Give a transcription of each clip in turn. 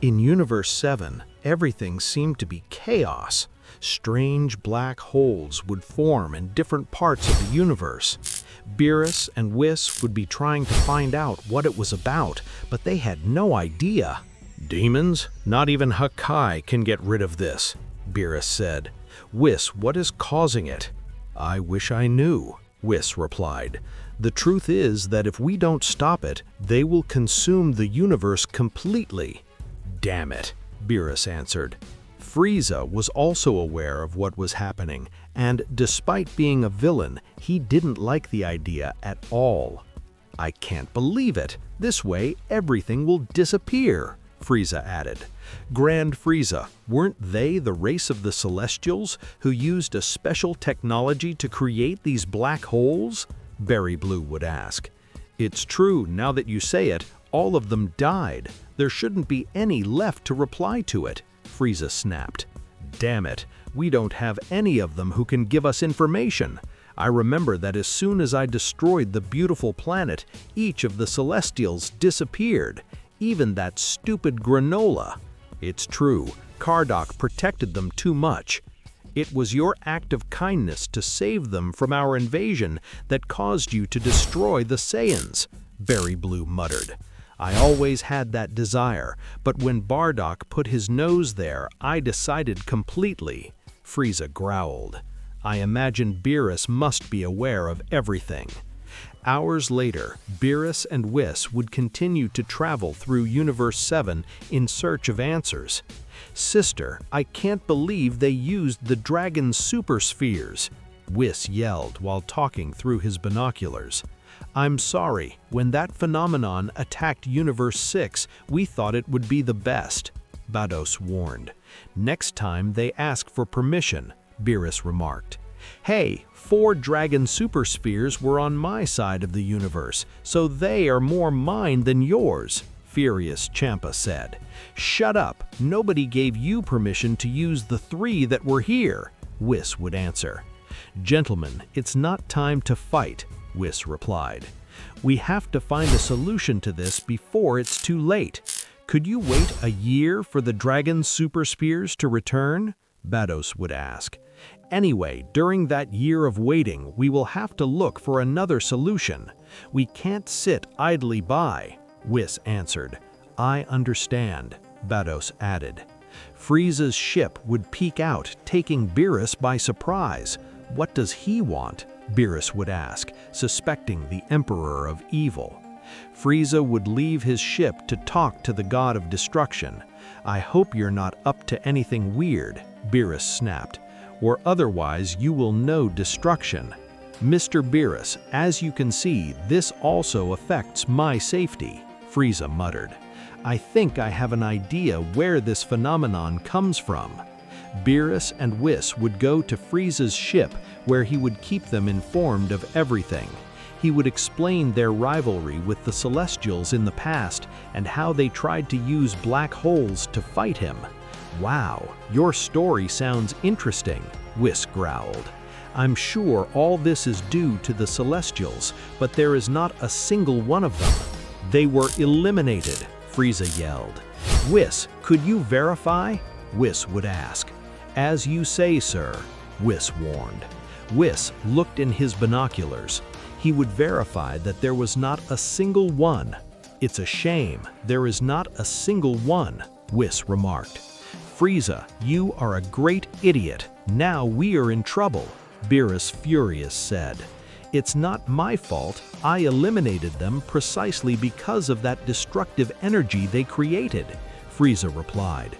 In Universe 7, everything seemed to be chaos. Strange black holes would form in different parts of the universe. Beerus and Whis would be trying to find out what it was about, but they had no idea. "Demons? Not even Hakai can get rid of this," Beerus said. "Whis, what is causing it?" "I wish I knew," Whis replied. "The truth is that if we don't stop it, they will consume the universe completely." "Damn it," Beerus answered. Frieza was also aware of what was happening, and despite being a villain, he didn't like the idea at all. "I can't believe it. This way, everything will disappear," Frieza added. "Grand Frieza, weren't they the race of the Celestials who used a special technology to create these black holes?" Berry Blue would ask. "It's true, now that you say it, all of them died. There shouldn't be any left to reply to it," Frieza snapped. "Damn it, we don't have any of them who can give us information. I remember that as soon as I destroyed the beautiful planet, each of the Celestials disappeared, even that stupid granola. It's true, Bardock protected them too much. It was your act of kindness to save them from our invasion that caused you to destroy the Saiyans," Berry Blue muttered. "I always had that desire, but when Bardock put his nose there, I decided completely," Frieza growled. "I imagine Beerus must be aware of everything." Hours later, Beerus and Whis would continue to travel through Universe 7 in search of answers. "Sister, I can't believe they used the dragon super spheres," Whis yelled while talking through his binoculars. "I'm sorry, when that phenomenon attacked Universe 6, we thought it would be the best," Bardock warned. "Next time they ask for permission," Beerus remarked. "Hey, 4 dragon super spheres were on my side of the universe, so they are more mine than yours," Furious Champa said. "Shut up, nobody gave you permission to use the 3 that were here," Whis would answer. "Gentlemen, it's not time to fight," Whis replied. "We have to find a solution to this before it's too late. Could you wait a year for the dragon super spheres to return?" Bardock would ask. "Anyway, during that year of waiting, we will have to look for another solution. We can't sit idly by," Whis answered. "I understand," Bardock added. Frieza's ship would peek out, taking Beerus by surprise. "What does he want?" Beerus would ask, suspecting the Emperor of Evil. Frieza would leave his ship to talk to the God of Destruction. "I hope you're not up to anything weird," Beerus snapped, "or otherwise you will know destruction. Mr. Beerus, as you can see, this also affects my safety," Frieza muttered. "I think I have an idea where this phenomenon comes from." Beerus and Whis would go to Frieza's ship, where he would keep them informed of everything. He would explain their rivalry with the Celestials in the past and how they tried to use black holes to fight him. "Wow, your story sounds interesting," Whis growled. "I'm sure all this is due to the Celestials, but there is not a single one of them." "They were eliminated," Frieza yelled. "Whis, could you verify?" Whis would ask. "As you say, sir," Whis warned. Whis looked in his binoculars. He would verify that there was not a single one. "It's a shame, there is not a single one," Whis remarked. "Frieza, you are a great idiot. Now we are in trouble," Beerus Furious said. "It's not my fault. I eliminated them precisely because of that destructive energy they created," Frieza replied.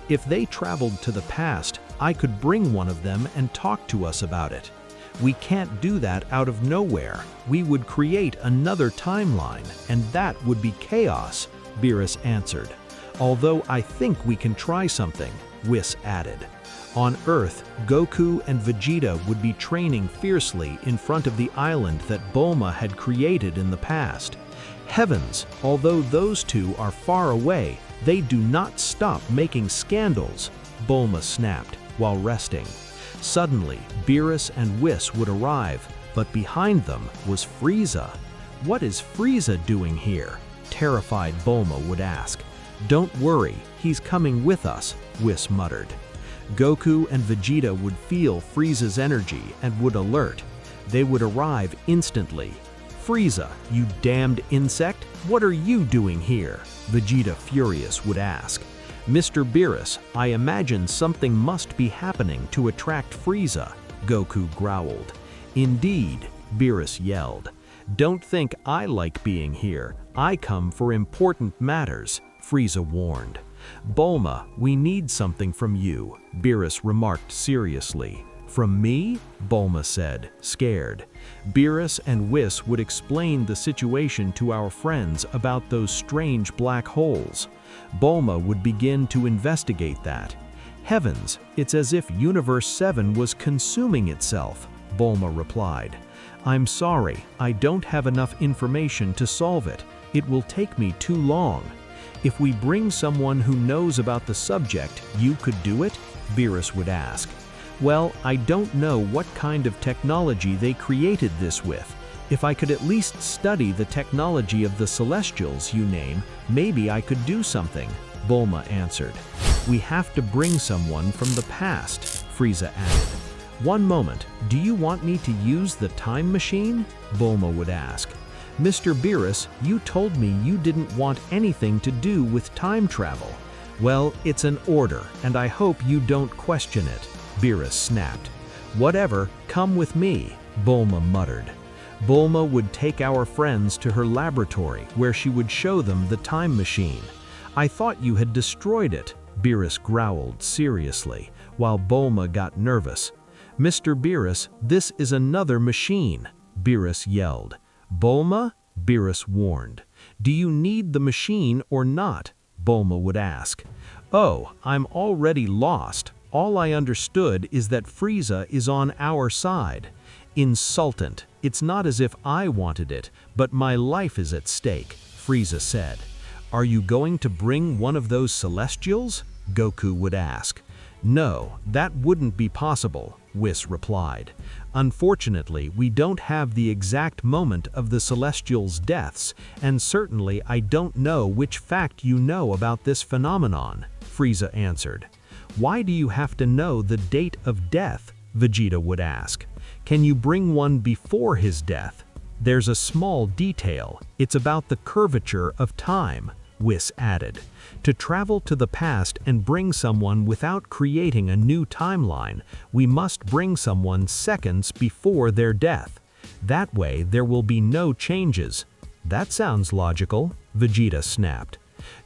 "If they traveled to the past, I could bring one of them and talk to us about it." "We can't do that out of nowhere. We would create another timeline, and that would be chaos," Beerus answered. "Although I think we can try something," Whis added. On Earth, Goku and Vegeta would be training fiercely in front of the island that Bulma had created in the past. Heavens, although those two are far away, they do not stop making scandals, Bulma snapped while resting. Suddenly, Beerus and Whis would arrive, but behind them was Frieza. "What is Frieza doing here?" terrified Bulma would ask. "Don't worry, he's coming with us," Whis muttered. Goku and Vegeta would feel Frieza's energy and would alert. They would arrive instantly. "Frieza, you damned insect, what are you doing here?" Vegeta, furious, would ask. "Mr. Beerus, I imagine something must be happening to attract Frieza," Goku growled. "Indeed," Beerus yelled. "Don't think I like being here. I come for important matters," Frieza warned. "Bulma, we need something from you," Beerus remarked seriously. "From me?" Bulma said, scared. Beerus and Whis would explain the situation to our friends about those strange black holes. Bulma would begin to investigate that. "Heavens, it's as if Universe 7 was consuming itself," Bulma replied. "I'm sorry, I don't have enough information to solve it. It will take me too long. If we bring someone who knows about the subject, you could do it?" Beerus would ask. "Well, I don't know what kind of technology they created this with. If I could at least study the technology of the Celestials you name, maybe I could do something," Bulma answered. "We have to bring someone from the past," Frieza added. "One moment, do you want me to use the time machine?" Bulma would ask. "Mr. Beerus, you told me you didn't want anything to do with time travel." "Well, it's an order, and I hope you don't question it," Beerus snapped. "Whatever, come with me," Bulma muttered. Bulma would take our friends to her laboratory where she would show them the time machine. "I thought you had destroyed it," Beerus growled seriously, while Bulma got nervous. "Mr. Beerus, this is another machine," Beerus yelled. "Bulma?" Beerus warned. "Do you need the machine or not?" Bulma would ask. "Oh, I'm already lost. All I understood is that Frieza is on our side." "Insultant. It's not as if I wanted it, but my life is at stake," Frieza said. "Are you going to bring one of those Celestials?" Goku would ask. "No, that wouldn't be possible," Whis replied. "Unfortunately, we don't have the exact moment of the Celestials' deaths, and certainly I don't know which fact you know about this phenomenon," Frieza answered. "Why do you have to know the date of death?" Vegeta would ask. "Can you bring one before his death?" "There's a small detail. It's about the curvature of time," Whis added. "To travel to the past and bring someone without creating a new timeline, we must bring someone seconds before their death. That way there will be no changes." "That sounds logical," Vegeta snapped.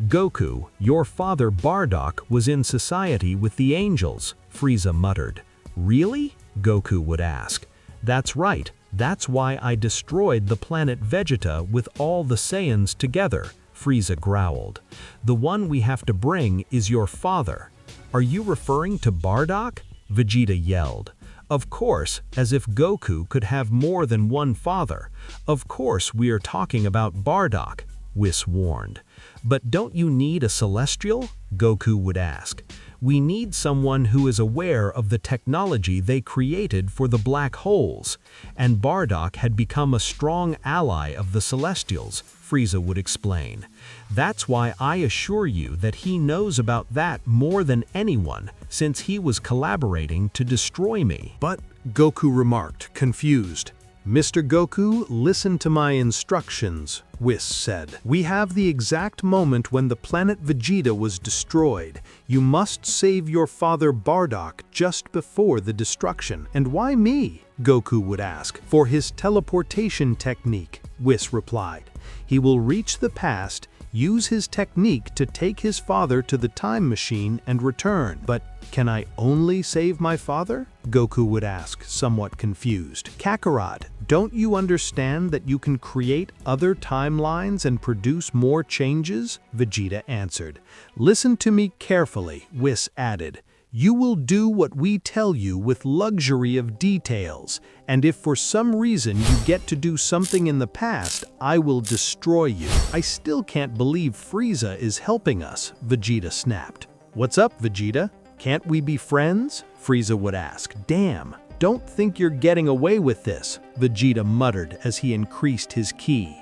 "Goku, your father Bardock was in society with the angels," Frieza muttered. "Really?" Goku would ask. "That's right. That's why I destroyed the planet Vegeta with all the Saiyans together," Frieza growled. "The one we have to bring is your father." "Are you referring to Bardock?" Vegeta yelled. "Of course, as if Goku could have more than one father. Of course we are talking about Bardock," Whis warned. "But don't you need a Celestial?" Goku would ask. "We need someone who is aware of the technology they created for the black holes, and Bardock had become a strong ally of the Celestials," Frieza would explain. "That's why I assure you that he knows about that more than anyone, since he was collaborating to destroy me." "But," Goku remarked, confused. "Mr. Goku, listen to my instructions," Whis said. "We have the exact moment when the planet Vegeta was destroyed. You must save your father Bardock just before the destruction." "And why me?" Goku would ask. "For his teleportation technique," Whis replied. "He will reach the past, use his technique to take his father to the time machine and return." "But can I only save my father?" Goku would ask, somewhat confused. "Kakarot, don't you understand that you can create other timelines and produce more changes?" Vegeta answered. "Listen to me carefully," Whis added. "You will do what we tell you with luxury of details, and if for some reason you get to do something in the past, I will destroy you." "I still can't believe Frieza is helping us," Vegeta snapped. "What's up, Vegeta? Can't we be friends?" Frieza would ask. "Damn, don't think you're getting away with this," Vegeta muttered as he increased his ki.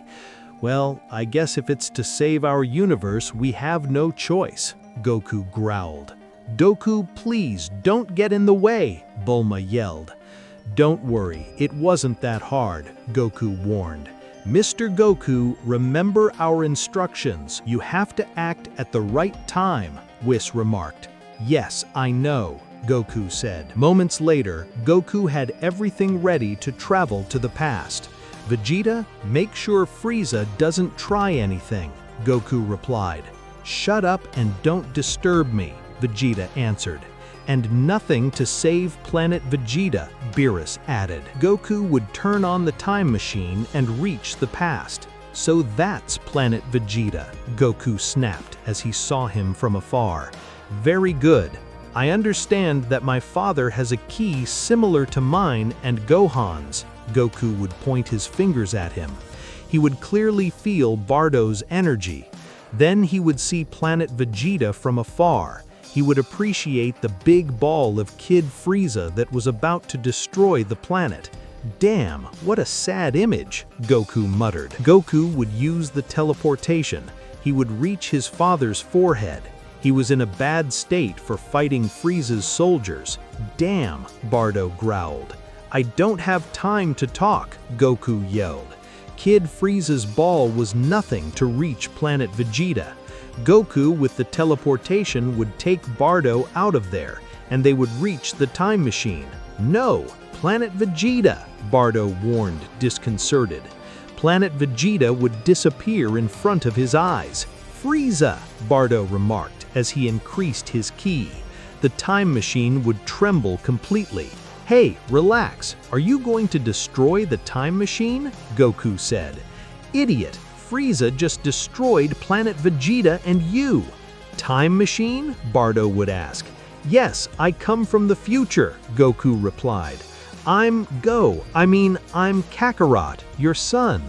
Well, I guess if it's to save our universe, we have no choice, Goku growled. Doku, please don't get in the way, Bulma yelled. Don't worry, it wasn't that hard, Goku warned. Mr. Goku, remember our instructions. You have to act at the right time, Whis remarked. Yes, I know, Goku said. Moments later, Goku had everything ready to travel to the past. Vegeta, make sure Frieza doesn't try anything, Goku replied. Shut up and don't disturb me, Vegeta answered. And nothing to save planet Vegeta, Beerus added. Goku would turn on the time machine and reach the past. So that's planet Vegeta, Goku snapped as he saw him from afar. Very good. I understand that my father has a key similar to mine and Gohan's. Goku would point his fingers at him. He would clearly feel Bardock's energy. Then he would see planet Vegeta from afar. He would appreciate the big ball of Kid Frieza that was about to destroy the planet. Damn, what a sad image, Goku muttered. Goku would use the teleportation. He would reach his father's forehead. He was in a bad state for fighting Frieza's soldiers. Damn, Bardock growled. I don't have time to talk, Goku yelled. Kid Frieza's ball was nothing to reach planet Vegeta. Goku with the teleportation would take Bardock out of there, and they would reach the time machine. No, planet Vegeta, Bardock warned, disconcerted. Planet Vegeta would disappear in front of his eyes. Frieza, Bardock remarked as he increased his ki. The time machine would tremble completely. Hey, relax, are you going to destroy the time machine? Goku said. Idiot, Frieza just destroyed planet Vegeta and you. Time machine? Bardock would ask. Yes, I come from the future, Goku replied. I'm Kakarot, your son.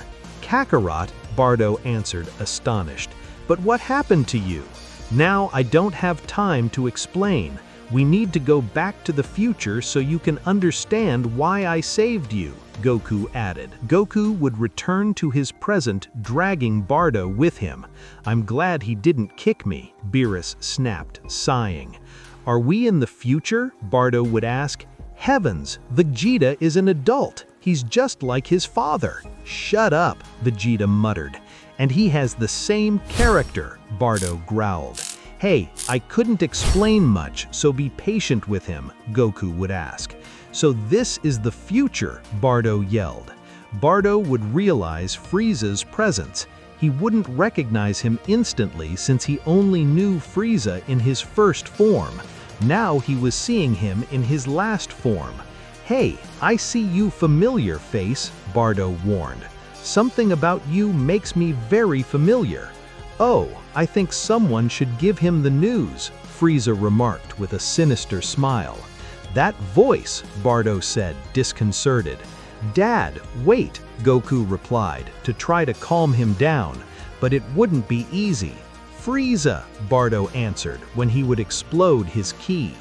Kakarot? Bardock answered, astonished. But what happened to you? Now I don't have time to explain. We need to go back to the future so you can understand why I saved you, Goku added. Goku would return to his present, dragging Bardock with him. I'm glad he didn't kick me, Beerus snapped, sighing. Are we in the future? Bardock would ask. Heavens, Vegeta is an adult. He's just like his father. Shut up, Vegeta muttered. And he has the same character, Bardock growled. Hey, I couldn't explain much, so be patient with him, Goku would ask. So this is the future, Bardock yelled. Bardock would realize Frieza's presence. He wouldn't recognize him instantly since he only knew Frieza in his first form. Now he was seeing him in his last form. Hey, I see you familiar, face, Bardock warned. Something about you makes me very familiar. Oh, I think someone should give him the news, Frieza remarked with a sinister smile. That voice, Bardock said, disconcerted. Dad, wait, Goku replied, to try to calm him down, but it wouldn't be easy. Frieza, Bardock answered when he would explode his ki.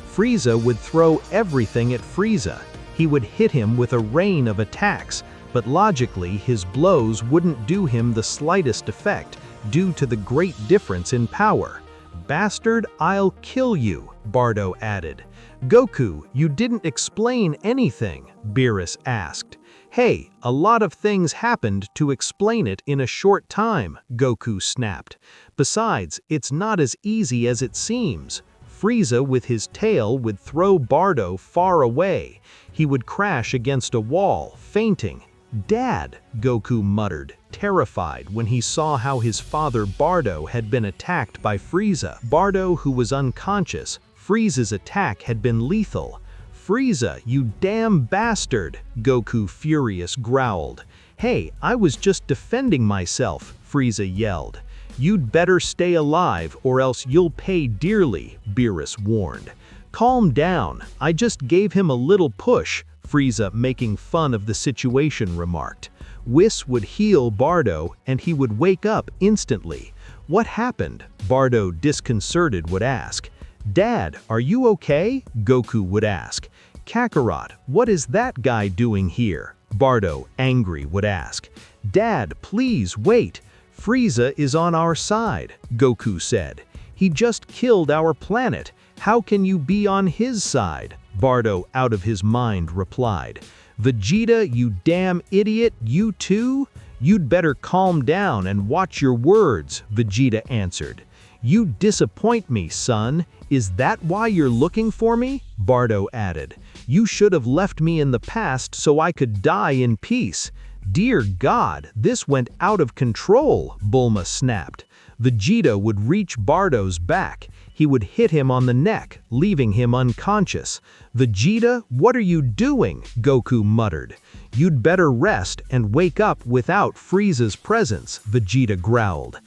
Frieza would throw everything at Frieza. He would hit him with a rain of attacks, but logically his blows wouldn't do him the slightest effect due to the great difference in power. Bastard, I'll kill you, Bardock added. Goku, you didn't explain anything, Beerus asked. Hey, a lot of things happened to explain it in a short time, Goku snapped. Besides, it's not as easy as it seems. Frieza with his tail would throw Bardock far away. He would crash against a wall, fainting. Dad, Goku muttered, terrified when he saw how his father Bardock had been attacked by Frieza. Bardock, who was unconscious, Frieza's attack had been lethal. Frieza, you damn bastard, Goku furious growled. Hey, I was just defending myself, Frieza yelled. You'd better stay alive or else you'll pay dearly, Beerus warned. Calm down, I just gave him a little push, Frieza, making fun of the situation, remarked. Whis would heal Bardock and he would wake up instantly. What happened? Bardock, disconcerted, would ask. Dad, are you okay? Goku would ask. Kakarot, what is that guy doing here? Bardock, angry, would ask. "Dad, please wait. Frieza is on our side," Goku said. "He just killed our planet. How can you be on his side?" Bardock, out of his mind, replied. "Vegeta, you damn idiot, you too? You'd better calm down and watch your words," Vegeta answered. "You disappoint me, son. Is that why you're looking for me?" Bardock added. "You should have left me in the past so I could die in peace." "Dear God, this went out of control," Bulma snapped. Vegeta would reach Bardock's back. He would hit him on the neck, leaving him unconscious. "Vegeta, what are you doing?" Goku muttered. "You'd better rest and wake up without Frieza's presence," Vegeta growled.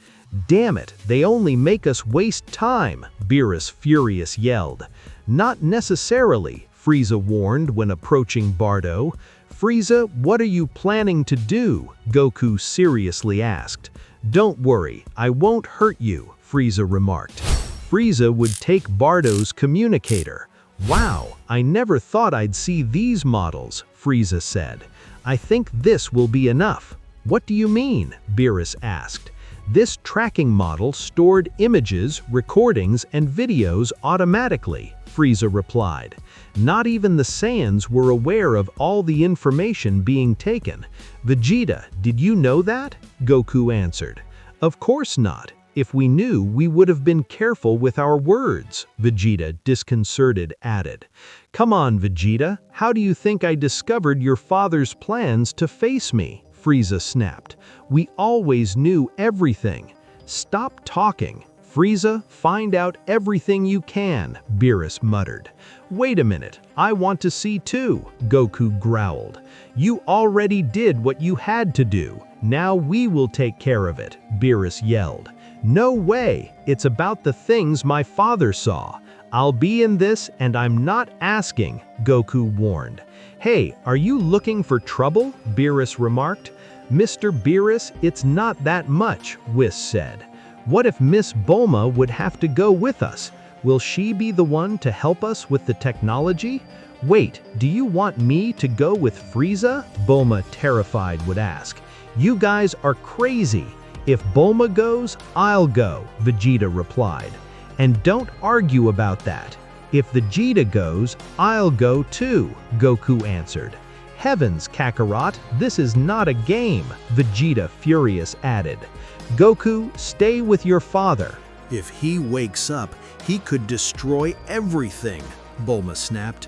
"Damn it, they only make us waste time," Beerus furious yelled. "Not necessarily," Frieza warned when approaching Bardock. "Frieza, what are you planning to do?" Goku seriously asked. "Don't worry, I won't hurt you," Frieza remarked. Frieza would take Bardock's communicator. "Wow, I never thought I'd see these models," Frieza said. "I think this will be enough." "What do you mean?" Beerus asked. "This tracking model stored images, recordings, and videos automatically," Frieza replied. "Not even the Saiyans were aware of all the information being taken." "Vegeta, did you know that?" Goku answered. "Of course not. If we knew, we would have been careful with our words," Vegeta, disconcerted, added. "Come on, Vegeta, how do you think I discovered your father's plans to face me?" Frieza snapped. "We always knew everything." "Stop talking. Frieza, find out everything you can," Beerus muttered. "Wait a minute, I want to see too," Goku growled. "You already did what you had to do. Now we will take care of it," Beerus yelled. "No way, it's about the things my father saw. I'll be in this and I'm not asking," Goku warned. "Hey, are you looking for trouble?" Beerus remarked. "Mr. Beerus, it's not that much," Whis said. "What if Miss Bulma would have to go with us? Will she be the one to help us with the technology?" "Wait, do you want me to go with Frieza?" Bulma, terrified, would ask. "You guys are crazy. If Bulma goes, I'll go," Vegeta replied. "And don't argue about that. If Vegeta goes, I'll go too," Goku answered. "Heavens, Kakarot, this is not a game," Vegeta, furious, added. "Goku, stay with your father." If he wakes up, he could destroy everything, Bulma snapped.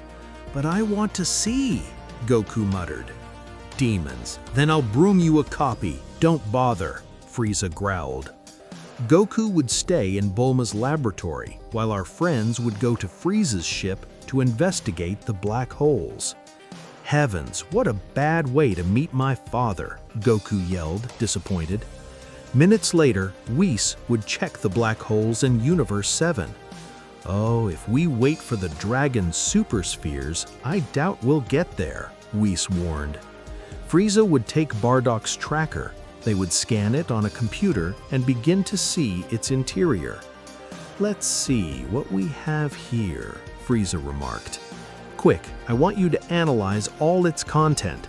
"But I want to see," Goku muttered. "Demons, then I'll bring you a copy. Don't bother," Frieza growled. Goku would stay in Bulma's laboratory, while our friends would go to Frieza's ship to investigate the black holes. "Heavens, what a bad way to meet my father," Goku yelled, disappointed. Minutes later, Whis would check the black holes in Universe 7. "Oh, if we wait for the dragon super spheres, I doubt we'll get there," Whis warned. Frieza would take Bardock's tracker. They would scan it on a computer and begin to see its interior. "Let's see what we have here," Frieza remarked. "Quick, I want you to analyze all its content."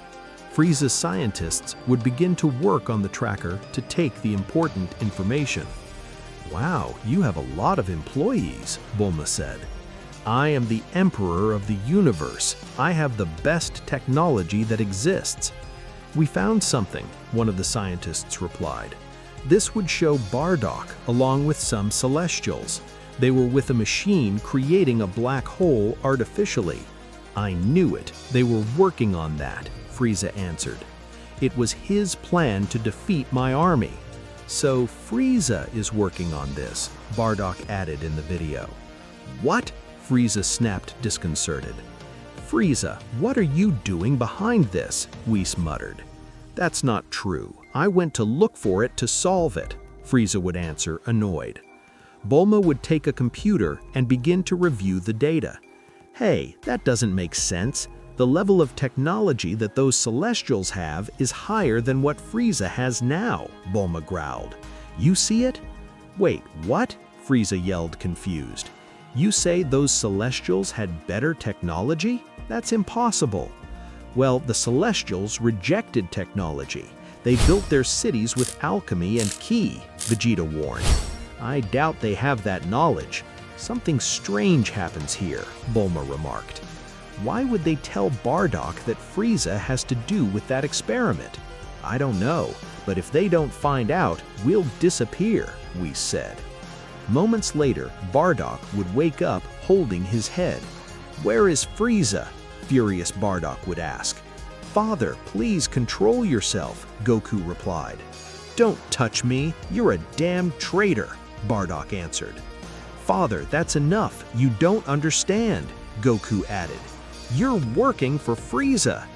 Frieza's scientists would begin to work on the tracker to take the important information. "Wow, you have a lot of employees," Bulma said. "I am the Emperor of the Universe. I have the best technology that exists." "We found something," one of the scientists replied. This would show Bardock along with some Celestials. They were with a machine creating a black hole artificially. "I knew it. They were working on that," Frieza answered. "It was his plan to defeat my army." "So Frieza is working on this," Bardock added in the video. "What?" Frieza snapped, disconcerted. "Frieza, what are you doing behind this?" Whis muttered. "That's not true. I went to look for it to solve it," Frieza would answer, annoyed. Bulma would take a computer and begin to review the data. "Hey, that doesn't make sense. The level of technology that those Celestials have is higher than what Frieza has now," Bulma growled. "You see it?" "Wait, what?" Frieza yelled, confused. "You say those Celestials had better technology? That's impossible." "Well, the Celestials rejected technology. They built their cities with alchemy and ki, Vegeta warned. I doubt they have that knowledge. Something strange happens here, Bulma remarked. Why would they tell Bardock that Frieza has to do with that experiment? I don't know, but if they don't find out, we'll disappear, Whis said. Moments later, Bardock would wake up holding his head. Where is Frieza? Furious Bardock would ask. Father, please control yourself, Goku replied. Don't touch me, you're a damn traitor, Bardock answered. Father, that's enough, you don't understand, Goku added. You're working for Frieza.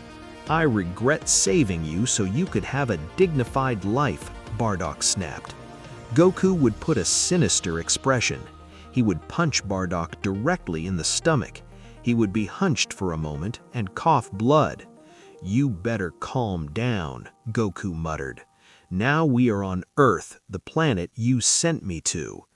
I regret saving you so you could have a dignified life, Bardock snapped. Goku would put a sinister expression. He would punch Bardock directly in the stomach. He would be hunched for a moment and cough blood. You better calm down, Goku muttered. Now we are on Earth, the planet you sent me to.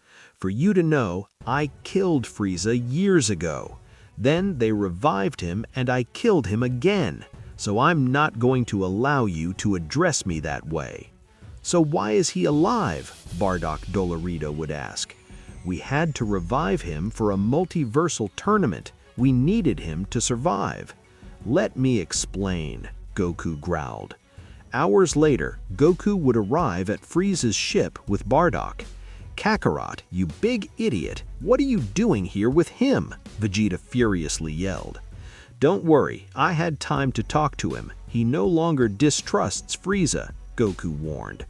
For you to know, I killed Frieza years ago. Then they revived him and I killed him again. So I'm not going to allow you to address me that way. So why is he alive? Bardock Dolorito would ask. We had to revive him for a multiversal tournament. We needed him to survive. Let me explain, Goku growled. Hours later, Goku would arrive at Frieza's ship with Bardock. Kakarot, you big idiot, what are you doing here with him? Vegeta furiously yelled. Don't worry, I had time to talk to him. He no longer distrusts Frieza, Goku warned.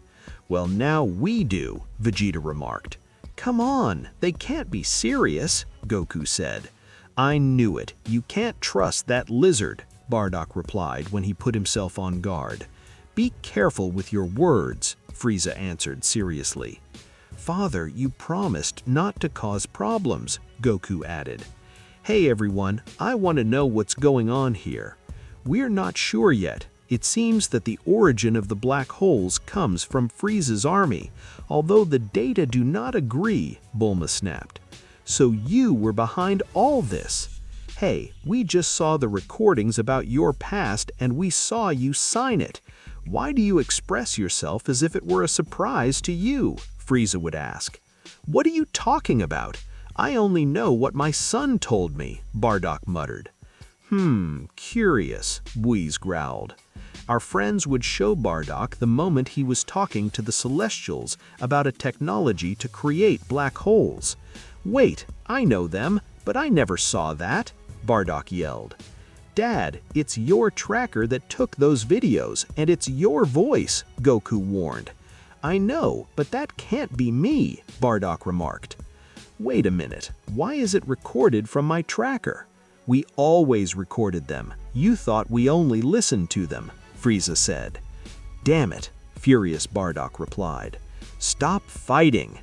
Well, now we do, Vegeta remarked. Come on, they can't be serious, Goku said. I knew it. You can't trust that lizard, Bardock replied when he put himself on guard. Be careful with your words, Frieza answered seriously. Father, you promised not to cause problems, Goku added. Hey everyone, I want to know what's going on here. We're not sure yet. It seems that the origin of the black holes comes from Frieza's army, although the data do not agree, Bulma snapped. So you were behind all this. Hey, we just saw the recordings about your past and we saw you sign it. Why do you express yourself as if it were a surprise to you? Frieza would ask. What are you talking about? I only know what my son told me, Bardock muttered. Curious, Whis growled. Our friends would show Bardock the moment he was talking to the Celestials about a technology to create black holes. Wait, I know them, but I never saw that, Bardock yelled. Dad, it's your tracker that took those videos, and it's your voice, Goku warned. I know, but that can't be me, Bardock remarked. Wait a minute, why is it recorded from my tracker? We always recorded them. You thought we only listened to them, Frieza said. Damn it, furious Bardock replied. Stop fighting.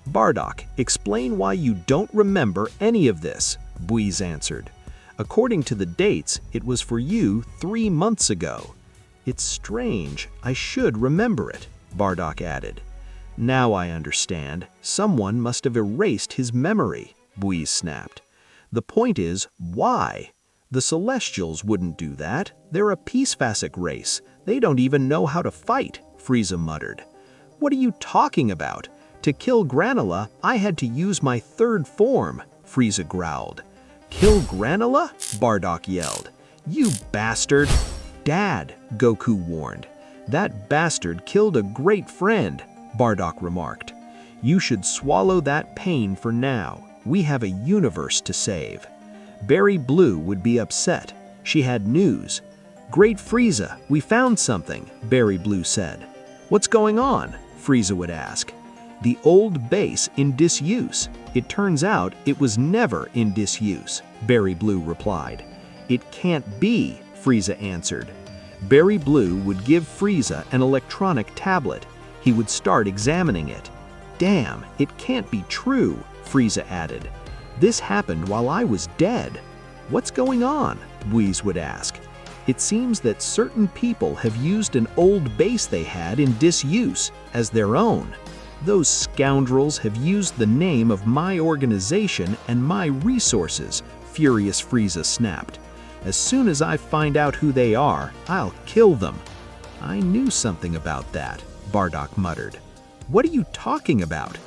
Bardock, explain why you don't remember any of this, Whis answered. According to the dates, it was for you 3 months ago. It's strange, I should remember it, Bardock added. Now I understand. Someone must have erased his memory, Whis snapped. The point is, why? The Celestials wouldn't do that. They're a peacefacic race. They don't even know how to fight, Frieza muttered. What are you talking about? To kill Granola, I had to use my third form, Frieza growled. Kill Granola? Bardock yelled. You bastard! Dad, Goku warned. That bastard killed a great friend, Bardock remarked. You should swallow that pain for now. We have a universe to save. Berry Blue would be upset. She had news. Great Frieza, we found something, Berry Blue said. What's going on? Frieza would ask. The old base in disuse. It turns out it was never in disuse, Berry Blue replied. It can't be, Frieza answered. Berry Blue would give Frieza an electronic tablet. He would start examining it. Damn, it can't be true, Frieza added. This happened while I was dead. What's going on? Whis would ask. It seems that certain people have used an old base they had in disuse as their own. Those scoundrels have used the name of my organization and my resources, furious Frieza snapped. As soon as I find out who they are, I'll kill them. I knew something about that, Bardock muttered. What are you talking about?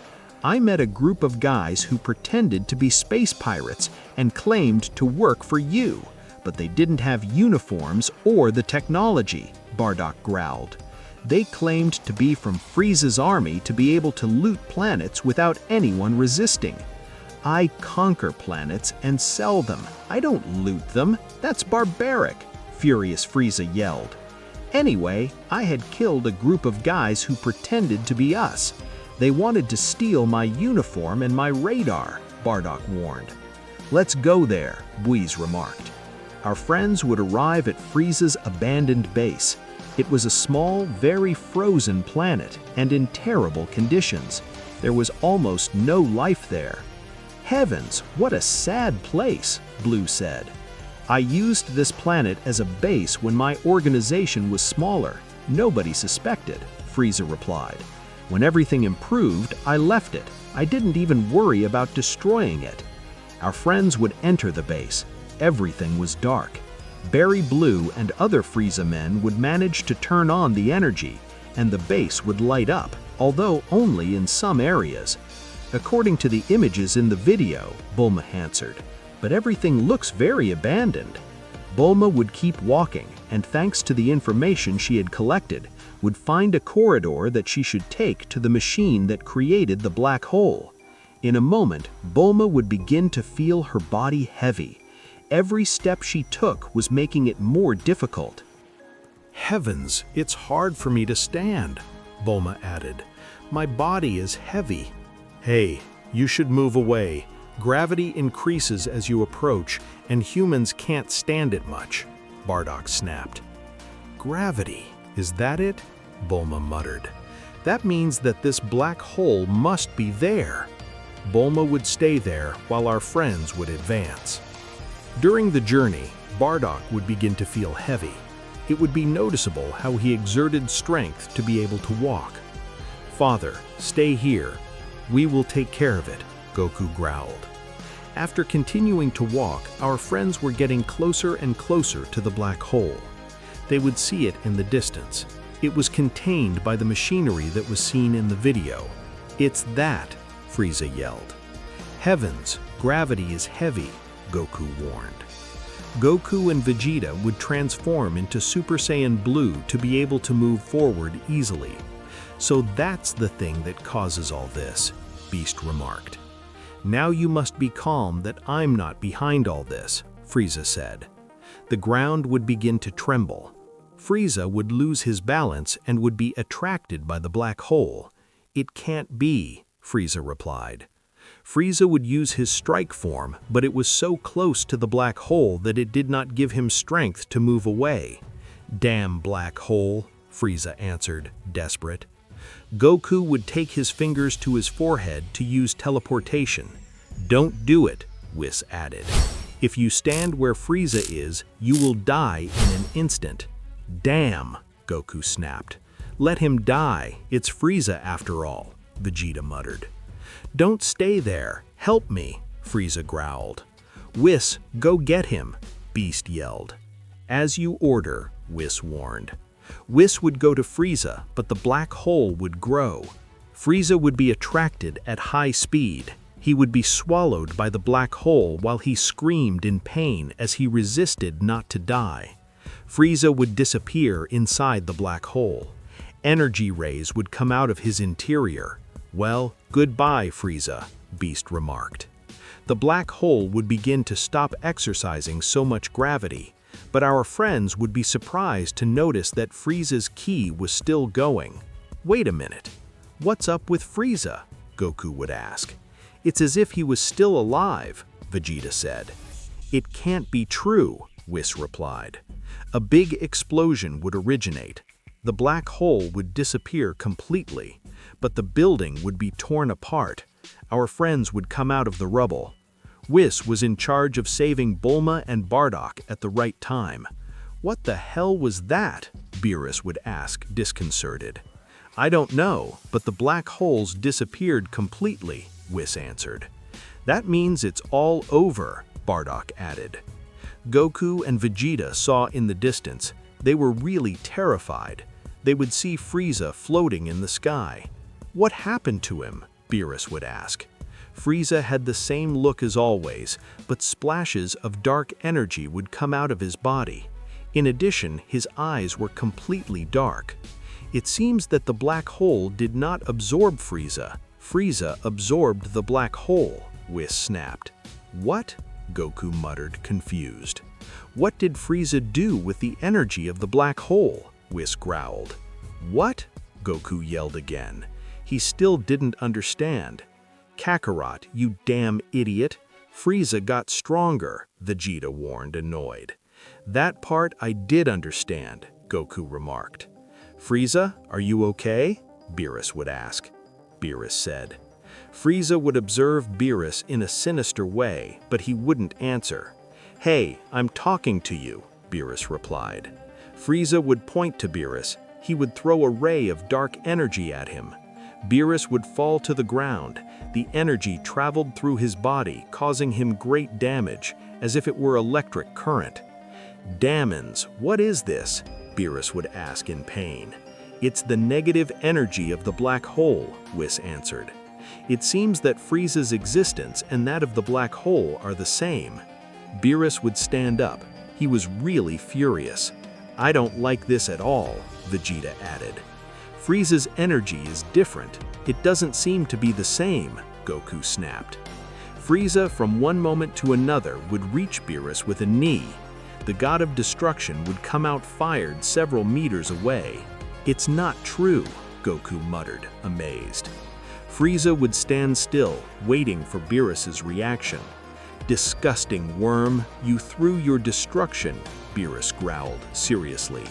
I met a group of guys who pretended to be space pirates and claimed to work for you, but they didn't have uniforms or the technology, Bardock growled. They claimed to be from Frieza's army to be able to loot planets without anyone resisting. I conquer planets and sell them. I don't loot them. That's barbaric, furious Frieza yelled. Anyway, I had killed a group of guys who pretended to be us. They wanted to steal my uniform and my radar, Bardock warned. Let's go there, Whis remarked. Our friends would arrive at Frieza's abandoned base. It was a small, very frozen planet and in terrible conditions. There was almost no life there. Heavens, what a sad place, Blue said. I used this planet as a base when my organization was smaller. Nobody suspected, Frieza replied. When everything improved, I left it. I didn't even worry about destroying it. Our friends would enter the base. Everything was dark. Barry Blue and other Frieza men would manage to turn on the energy, and the base would light up, although only in some areas. According to the images in the video, Bulma answered, but everything looks very abandoned. Bulma would keep walking, and thanks to the information she had collected, would find a corridor that she should take to the machine that created the black hole. In a moment, Bulma would begin to feel her body heavy. Every step she took was making it more difficult. Heavens, it's hard for me to stand, Bulma added. My body is heavy. Hey, you should move away. Gravity increases as you approach, and humans can't stand it much, Bardock snapped. Gravity, is that it? Bulma muttered. That means that this black hole must be there. Bulma would stay there while our friends would advance. During the journey, Bardock would begin to feel heavy. It would be noticeable how he exerted strength to be able to walk. Father, stay here. We will take care of it, Goku growled. After continuing to walk, our friends were getting closer and closer to the black hole. They would see it in the distance. It was contained by the machinery that was seen in the video. It's that, Frieza yelled. Heavens, gravity is heavy, Goku warned. Goku and Vegeta would transform into Super Saiyan Blue to be able to move forward easily. So that's the thing that causes all this, Beast remarked. Now you must be calm that I'm not behind all this, Frieza said. The ground would begin to tremble. Frieza would lose his balance and would be attracted by the black hole. It can't be, Frieza replied. Frieza would use his strike form, but it was so close to the black hole that it did not give him strength to move away. Damn black hole, Frieza answered, desperate. Goku would take his fingers to his forehead to use teleportation. Don't do it, Whis added. If you stand where Frieza is, you will die in an instant. Damn, Goku snapped. Let him die, it's Frieza after all, Vegeta muttered. Don't stay there, help me, Frieza growled. Whis, go get him, Beast yelled. As you order, Whis warned. Whis would go to Frieza, but the black hole would grow. Frieza would be attracted at high speed. He would be swallowed by the black hole while he screamed in pain as he resisted not to die. Frieza would disappear inside the black hole. Energy rays would come out of his interior. Well, goodbye, Frieza, Beast remarked. The black hole would begin to stop exercising so much gravity, but our friends would be surprised to notice that Frieza's ki was still going. Wait a minute, what's up with Frieza? Goku would ask. It's as if he was still alive, Vegeta said. It can't be true, Whis replied. A big explosion would originate. The black hole would disappear completely, but the building would be torn apart. Our friends would come out of the rubble. Whis was in charge of saving Bulma and Bardock at the right time. What the hell was that? Beerus would ask, disconcerted. I don't know, but the black holes disappeared completely, Whis answered. That means it's all over, Bardock added. Goku and Vegeta saw in the distance. They were really terrified. They would see Frieza floating in the sky. "What happened to him?" Beerus would ask. Frieza had the same look as always, but splashes of dark energy would come out of his body. In addition, his eyes were completely dark. "It seems that the black hole did not absorb Frieza. Frieza absorbed the black hole," Whis snapped. "What?" Goku muttered, confused. "What did Frieza do with the energy of the black hole?" Whis growled. "What?" Goku yelled again. He still didn't understand. "Kakarot, you damn idiot! Frieza got stronger," Vegeta warned, annoyed. "That part I did understand," Goku remarked. "Frieza, are you okay?" Beerus would ask. Beerus said. Frieza would observe Beerus in a sinister way, but he wouldn't answer. "Hey, I'm talking to you," Beerus replied. Frieza would point to Beerus. He would throw a ray of dark energy at him. Beerus would fall to the ground. The energy traveled through his body, causing him great damage, as if it were electric current. "Dammons, what is this?" Beerus would ask in pain. "It's the negative energy of the black hole," Whis answered. "It seems that Frieza's existence and that of the black hole are the same." Beerus would stand up. He was really furious. "I don't like this at all," Vegeta added. "Frieza's energy is different. It doesn't seem to be the same," Goku snapped. Frieza, from one moment to another, would reach Beerus with a knee. The god of destruction would come out fired several meters away. "It's not true," Goku muttered, amazed. Frieza would stand still, waiting for Beerus's reaction. "Disgusting worm, you threw your destruction," Beerus growled seriously.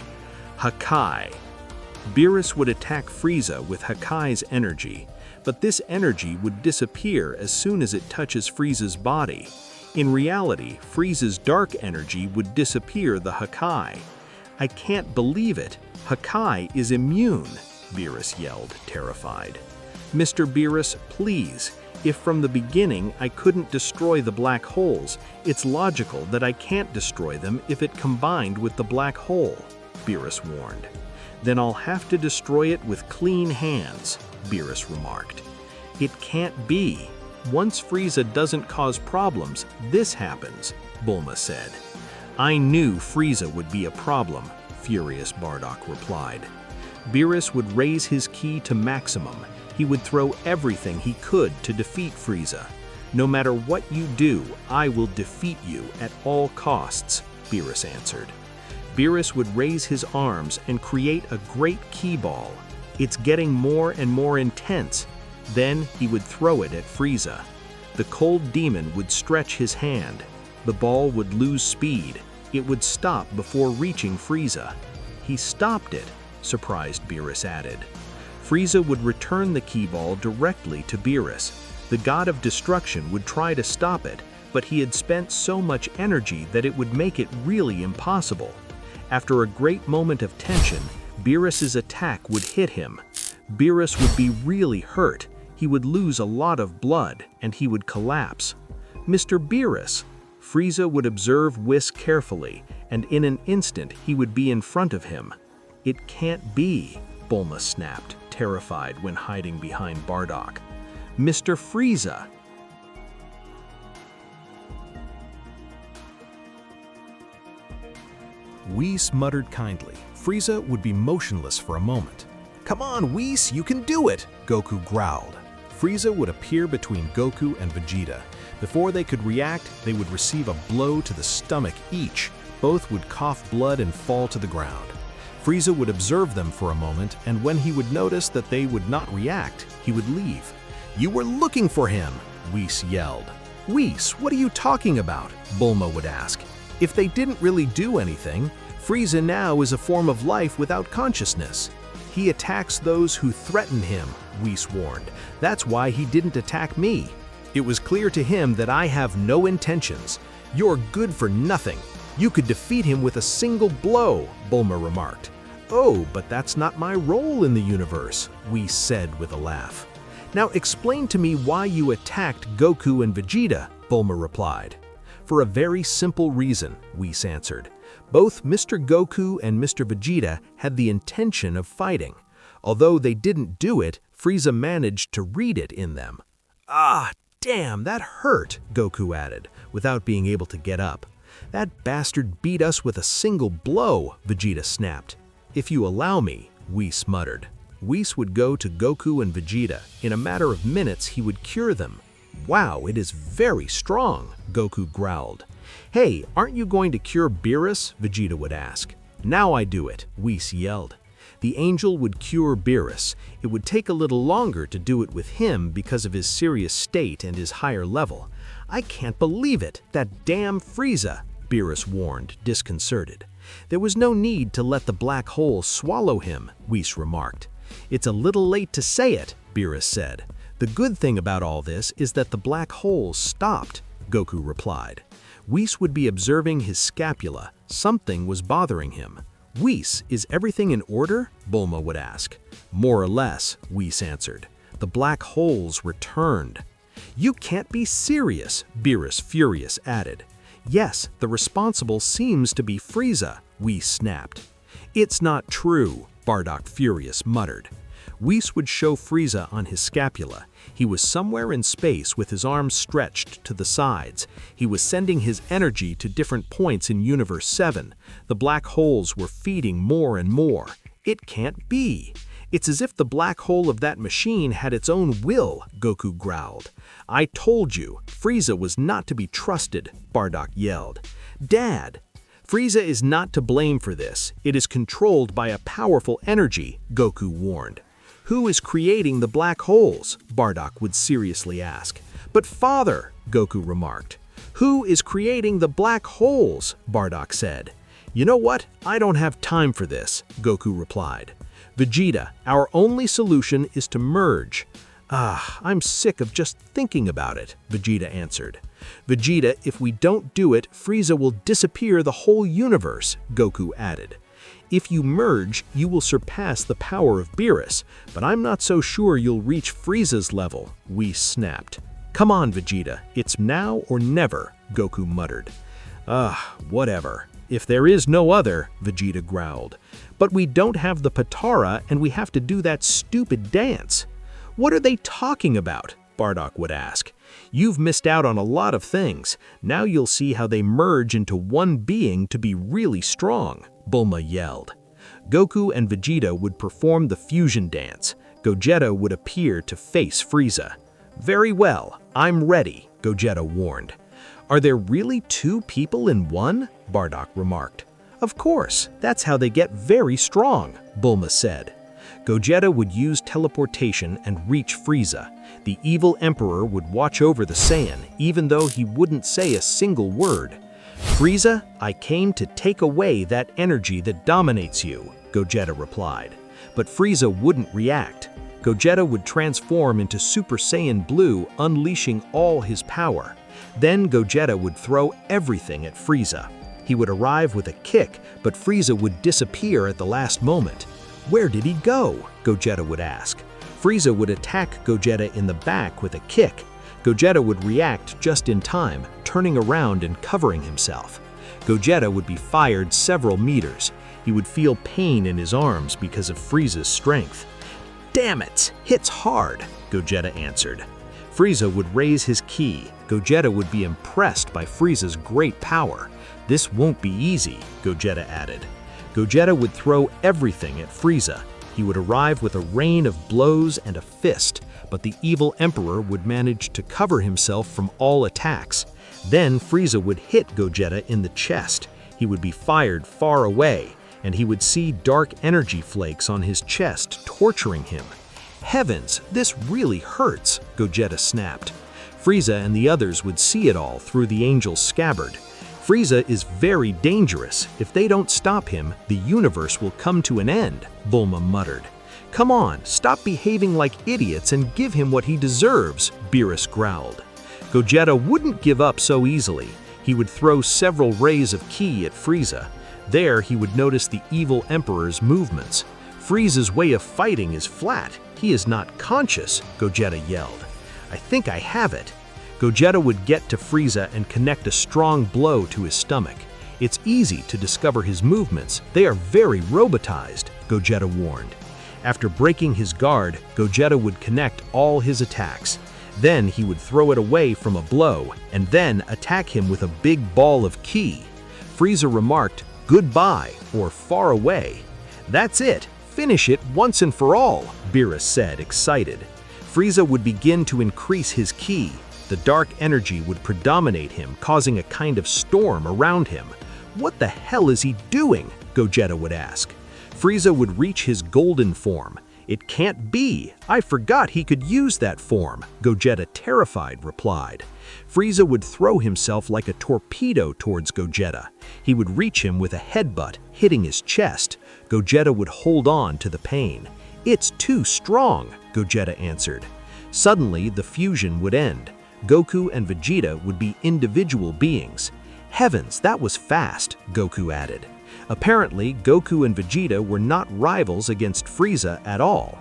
"Hakai." Beerus would attack Frieza with Hakai's energy, but this energy would disappear as soon as it touches Frieza's body. In reality, Frieza's dark energy would disappear the Hakai. "I can't believe it. Hakai is immune," Beerus yelled, terrified. "Mr. Beerus, please. If from the beginning I couldn't destroy the black holes, it's logical that I can't destroy them if it combined with the black hole," Beerus warned. "Then I'll have to destroy it with clean hands," Beerus remarked. "It can't be. Once Frieza doesn't cause problems, this happens," Bulma said. "I knew Frieza would be a problem," furious Bardock replied. Beerus would raise his ki to maximum. He would throw everything he could to defeat Frieza. "No matter what you do, I will defeat you at all costs," Beerus answered. Beerus would raise his arms and create a great ki ball. "It's getting more and more intense." Then he would throw it at Frieza. The cold demon would stretch his hand. The ball would lose speed. It would stop before reaching Frieza. "He stopped it," surprised Beerus added. Frieza would return the ki ball directly to Beerus. The god of destruction would try to stop it, but he had spent so much energy that it would make it really impossible. After a great moment of tension, Beerus's attack would hit him. Beerus would be really hurt. He would lose a lot of blood, and he would collapse. "Mr. Beerus!" Frieza would observe Whis carefully, and in an instant he would be in front of him. "It can't be," Bulma snapped, terrified when hiding behind Bardock. "Mr. Frieza!" Whis muttered kindly. Frieza would be motionless for a moment. "Come on, Whis, you can do it!" Goku growled. Frieza would appear between Goku and Vegeta. Before they could react, they would receive a blow to the stomach each. Both would cough blood and fall to the ground. Frieza would observe them for a moment, and when he would notice that they would not react, he would leave. "You were looking for him!" Whis yelled. "Whis, what are you talking about?" Bulma would ask. "If they didn't really do anything, Frieza now is a form of life without consciousness. He attacks those who threaten him," Whis warned. "That's why he didn't attack me. It was clear to him that I have no intentions. You're good for nothing. You could defeat him with a single blow," Bulma remarked. "Oh, but that's not my role in the universe," Whis said with a laugh. "Now explain to me why you attacked Goku and Vegeta," Bulma replied. For a very simple reason, Whis answered. Both Mr. Goku and Mr. Vegeta had the intention of fighting. Although they didn't do it, Frieza managed to read it in them. Ah, damn, that hurt, Goku added, without being able to get up. That bastard beat us with a single blow, Vegeta snapped. If you allow me, Whis muttered. Whis would go to Goku and Vegeta. In a matter of minutes, he would cure them. Wow, it is very strong, Goku growled. Hey, aren't you going to cure Beerus? Vegeta would ask. Now I do it, Whis yelled. The angel would cure Beerus. It would take a little longer to do it with him because of his serious state and his higher level. I can't believe it, that damn Frieza, Beerus warned, disconcerted. There was no need to let the black hole swallow him, Whis remarked. It's a little late to say it, Beerus said. The good thing about all this is that the black hole stopped, Goku replied. Whis would be observing his scapula. Something was bothering him. Whis, is everything in order? Bulma would ask. More or less, Whis answered. The black holes returned. You can't be serious, Beerus furious added. Yes, the responsible seems to be Frieza, Whis snapped. It's not true, Bardock furious muttered. Whis would show Frieza on his scapula. He was somewhere in space with his arms stretched to the sides. He was sending his energy to different points in Universe 7. The black holes were feeding more and more. It can't be. It's as if the black hole of that machine had its own will, Goku growled. I told you, Frieza was not to be trusted, Bardock yelled. Dad! Frieza is not to blame for this. It is controlled by a powerful energy, Goku warned. Who is creating the black holes? Bardock would seriously ask. But father, Goku remarked. Who is creating the black holes? Bardock said. You know what? I don't have time for this, Goku replied. Vegeta, our only solution is to merge. Ah, I'm sick of just thinking about it, Vegeta answered. Vegeta, if we don't do it, Frieza will disappear the whole universe, Goku added. If you merge, you will surpass the power of Beerus, but I'm not so sure you'll reach Frieza's level, Whis snapped. Come on, Vegeta, it's now or never, Goku muttered. Whatever. If there is no other, Vegeta growled. But we don't have the Patara and we have to do that stupid dance. What are they talking about? Bardock would ask. You've missed out on a lot of things. Now you'll see how they merge into one being to be really strong, Bulma yelled. Goku and Vegeta would perform the fusion dance. Gogeta would appear to face Frieza. Very well, I'm ready, Gogeta warned. Are there really two people in one? Bardock remarked. Of course, that's how they get very strong, Bulma said. Gogeta would use teleportation and reach Frieza. The evil emperor would watch over the Saiyan, even though he wouldn't say a single word. Frieza, I came to take away that energy that dominates you, Gogeta replied. But Frieza wouldn't react. Gogeta would transform into Super Saiyan Blue, unleashing all his power. Then Gogeta would throw everything at Frieza. He would arrive with a kick, but Frieza would disappear at the last moment. Where did he go? Gogeta would ask. Frieza would attack Gogeta in the back with a kick. Gogeta would react just in time, turning around and covering himself. Gogeta would be fired several meters. He would feel pain in his arms because of Frieza's strength. Damn it, hits hard, Gogeta answered. Frieza would raise his ki. Gogeta would be impressed by Frieza's great power. This won't be easy, Gogeta added. Gogeta would throw everything at Frieza. He would arrive with a rain of blows and a fist, but the evil emperor would manage to cover himself from all attacks. Then Frieza would hit Gogeta in the chest. He would be fired far away, and he would see dark energy flakes on his chest, torturing him. Heavens, this really hurts, Gogeta snapped. Frieza and the others would see it all through the angel's scabbard. Frieza is very dangerous. If they don't stop him, the universe will come to an end, Bulma muttered. Come on, stop behaving like idiots and give him what he deserves, Beerus growled. Gogeta wouldn't give up so easily. He would throw several rays of ki at Frieza. There he would notice the evil emperor's movements. Frieza's way of fighting is flat. He is not conscious, Gogeta yelled. I think I have it. Gogeta would get to Frieza and connect a strong blow to his stomach. It's easy to discover his movements. They are very robotized, Gogeta warned. After breaking his guard, Gogeta would connect all his attacks. Then he would throw it away from a blow, and then attack him with a big ball of ki. Frieza remarked, "Goodbye," or "far away." "That's it. Finish it once and for all," Beerus said, excited. Frieza would begin to increase his ki. The dark energy would predominate him, causing a kind of storm around him. "What the hell is he doing?" Gogeta would ask. Frieza would reach his golden form. "It can't be. I forgot he could use that form," Gogeta, terrified, replied. Frieza would throw himself like a torpedo towards Gogeta. He would reach him with a headbutt, hitting his chest. Gogeta would hold on to the pain. "It's too strong," Gogeta answered. Suddenly, the fusion would end. Goku and Vegeta would be individual beings. "Heavens, that was fast," Goku added. Apparently, Goku and Vegeta were not rivals against Frieza at all.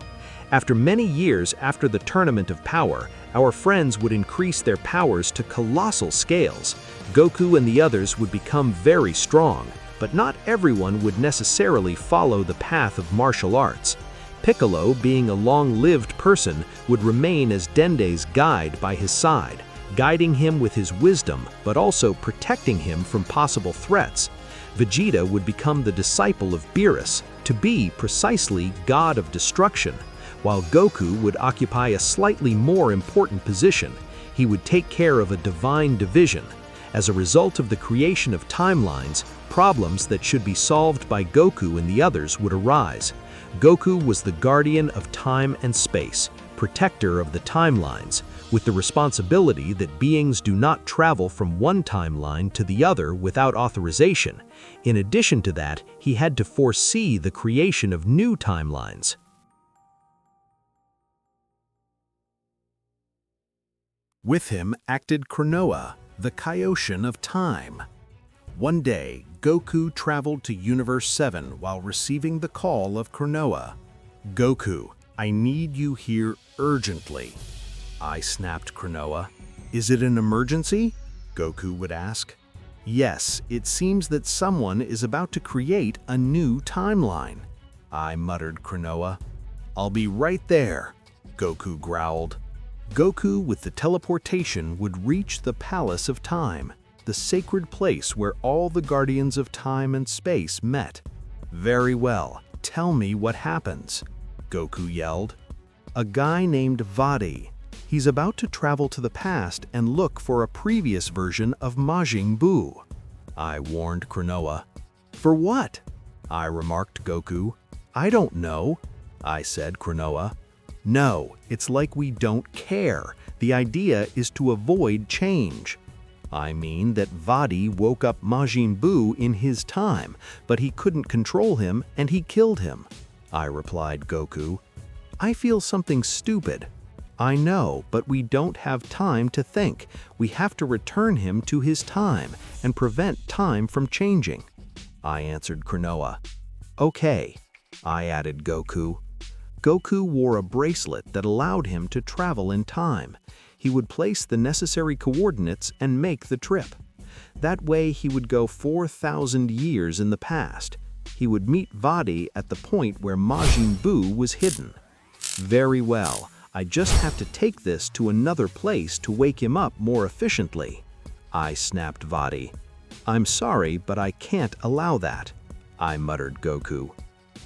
After many years after the Tournament of Power, our friends would increase their powers to colossal scales. Goku and the others would become very strong, but not everyone would necessarily follow the path of martial arts. Piccolo, being a long-lived person, would remain as Dende's guide by his side, guiding him with his wisdom, but also protecting him from possible threats. Vegeta would become the disciple of Beerus, to be precisely God of Destruction, while Goku would occupy a slightly more important position. He would take care of a divine division. As a result of the creation of timelines, problems that should be solved by Goku and the others would arise. Goku was the guardian of time and space, protector of the timelines, with the responsibility that beings do not travel from one timeline to the other without authorization. In addition to that, he had to foresee the creation of new timelines. With him acted Kranoa, the Kaioshin of time. One day, Goku traveled to Universe 7 while receiving the call of Kranoa. "Goku, I need you here urgently." I snapped Kranoa. "Is it an emergency?" Goku would ask. "Yes, it seems that someone is about to create a new timeline." I muttered Kranoa. "I'll be right there," Goku growled. Goku with the teleportation would reach the Palace of Time, the sacred place where all the guardians of time and space met. "Very well, tell me what happens," Goku yelled. "A guy named Vadi. He's about to travel to the past and look for a previous version of Majin Buu," I warned Kranoa. "For what?" I remarked Goku. "I don't know," I said Kranoa. "No, it's like we don't care. The idea is to avoid change." "I mean that Vadi woke up Majin Buu in his time, but he couldn't control him and he killed him," I replied Goku. "I feel something stupid." "I know, but we don't have time to think. We have to return him to his time and prevent time from changing," I answered Kranoa. "Okay," I added Goku. Goku wore a bracelet that allowed him to travel in time. He would place the necessary coordinates and make the trip. That way he would go 4,000 years in the past. He would meet Vadi at the point where Majin Buu was hidden. "Very well. I just have to take this to another place to wake him up more efficiently," I snapped Vadi. "I'm sorry, but I can't allow that," I muttered Goku.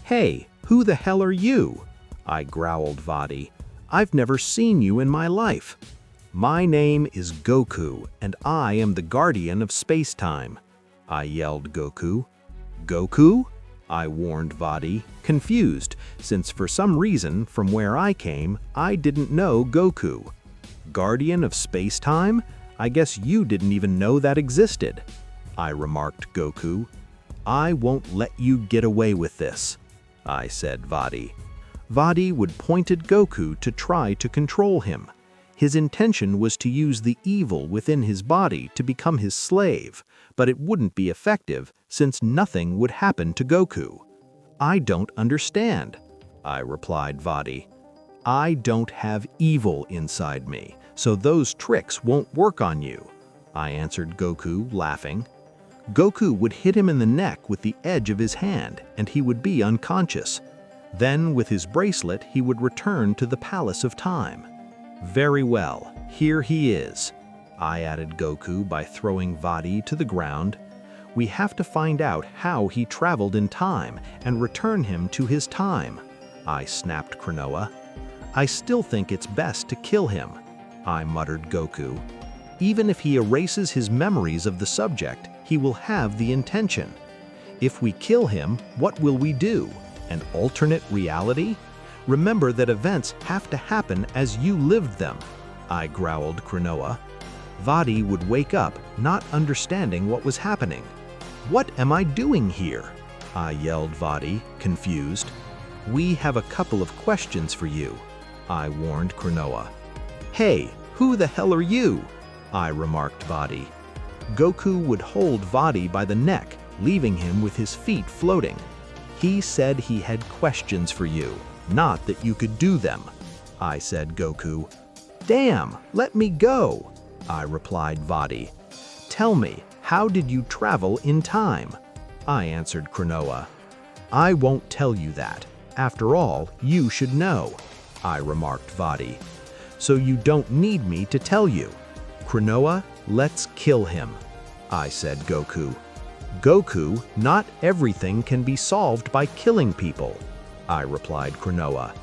"Hey, who the hell are you?" I growled Vadi. "I've never seen you in my life." "My name is Goku, and I am the guardian of space-time," I yelled Goku. "Goku?" I warned Vadi, confused, since for some reason, from where I came, I didn't know Goku. "Guardian of space-time? I guess you didn't even know that existed," I remarked Goku. "I won't let you get away with this," I said Vadi. Vadi would point at Goku to try to control him. His intention was to use the evil within his body to become his slave, but it wouldn't be effective since nothing would happen to Goku. "I don't understand," I replied Vadi. "I don't have evil inside me, so those tricks won't work on you, I answered Goku, laughing. Goku would hit him in the neck with the edge of his hand, and he would be unconscious. Then, with his bracelet, he would return to the Palace of Time. Very well, here he is, I added Goku by throwing Vadi to the ground. We have to find out how he traveled in time and return him to his time, I snapped Krinoa. I still think it's best to kill him, I muttered Goku. Even if he erases his memories of the subject, he will have the intention. If we kill him, what will we do? An alternate reality? Remember that events have to happen as you lived them, I growled Krinoa. Vadi would wake up, not understanding what was happening. What am I doing here? I yelled Vadi, confused. We have a couple of questions for you, I warned Krinoa. Hey, who the hell are you? I remarked Vadi. Goku would hold Vadi by the neck, leaving him with his feet floating. He said he had questions for you, not that you could do them, I said Goku. Damn, let me go, I replied Vadi. Tell me, how did you travel in time? I answered Krinoa. I won't tell you that. After all, you should know, I remarked Vadi. So you don't need me to tell you. Krinoa, let's kill him, I said Goku. Goku, not everything can be solved by killing people, I replied Krinoa.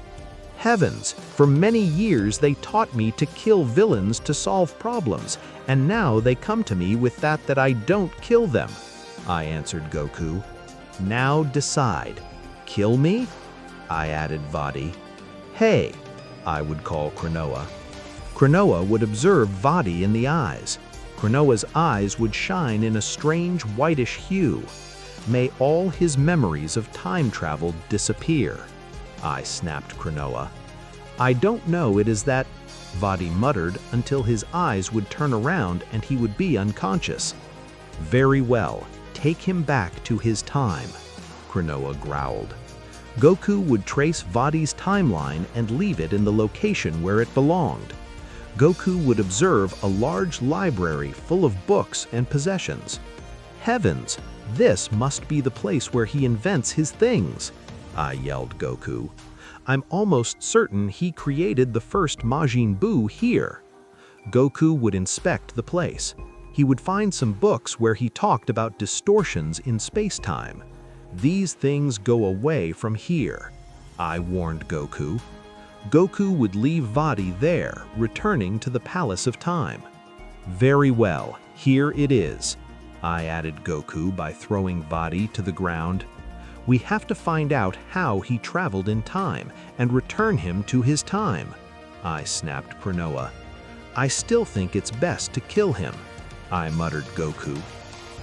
Heavens, for many years they taught me to kill villains to solve problems, and now they come to me with that I don't kill them, I answered Goku. Now decide. Kill me? I added Vadi. Hey, I would call Krinoa. Krinoa would observe Vadi in the eyes. Krinoa's eyes would shine in a strange whitish hue. May all his memories of time travel disappear, I snapped Krinoa. I don't know it is that, Vadi muttered until his eyes would turn around and he would be unconscious. Very well, take him back to his time, Krinoa growled. Goku would trace Vadi's timeline and leave it in the location where it belonged. Goku would observe a large library full of books and possessions. Heavens, this must be the place where he invents his things, I yelled Goku. I'm almost certain he created the first Majin Buu here. Goku would inspect the place. He would find some books where he talked about distortions in space-time. These things go away from here, I warned Goku. Goku would leave Vadi there, returning to the Palace of Time. Very well, here it is, I added Goku by throwing Vadi to the ground. We have to find out how he traveled in time and return him to his time, I snapped Krinoa. I still think it's best to kill him, I muttered Goku.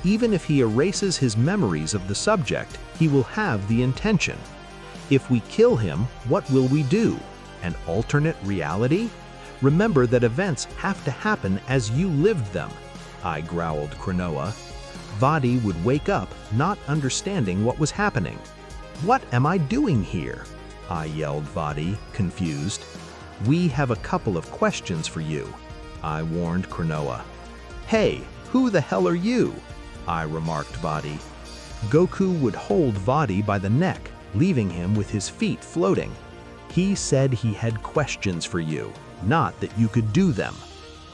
Even if he erases his memories of the subject, he will have the intention. If we kill him, what will we do? An alternate reality? Remember that events have to happen as you lived them, I growled Krinoa. Vadi would wake up, not understanding what was happening. What am I doing here? I yelled Vadi, confused. We have a couple of questions for you, I warned Krinoa. Hey, who the hell are you? I remarked Vadi. Goku would hold Vadi by the neck, leaving him with his feet floating. He said he had questions for you, not that you could do them,